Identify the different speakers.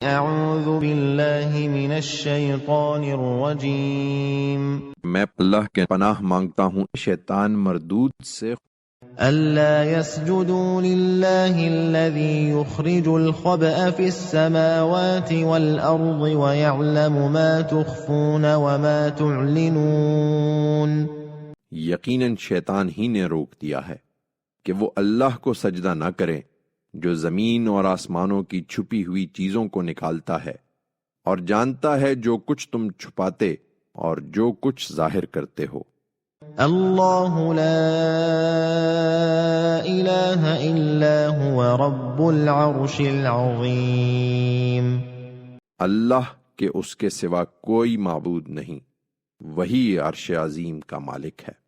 Speaker 1: اعوذ باللہ من الشیطان الرجیم
Speaker 2: میں اللہ کے پناہ مانگتا ہوں شیطان مردود سے۔
Speaker 1: أَلَّا يَسْجُدُوا لِلَّهِ الَّذِي يُخْرِجُ الْخَبْءَ فِي السَّمَاوَاتِ وَالْأَرْضِ وَيَعْلَمُ مَا تُخْفُونَ وَمَا تُعْلِنُونَ۔
Speaker 2: یقیناً شیطان ہی نے روک دیا ہے کہ وہ اللہ کو سجدہ نہ کریں جو زمین اور آسمانوں کی چھپی ہوئی چیزوں کو نکالتا ہے اور جانتا ہے جو کچھ تم چھپاتے اور جو کچھ ظاہر کرتے ہو۔
Speaker 1: اللہ لا الہ الا هو رب العرش العظیم۔
Speaker 2: اللہ کے اس کے سوا کوئی معبود نہیں، وہی عرش عظیم کا مالک ہے۔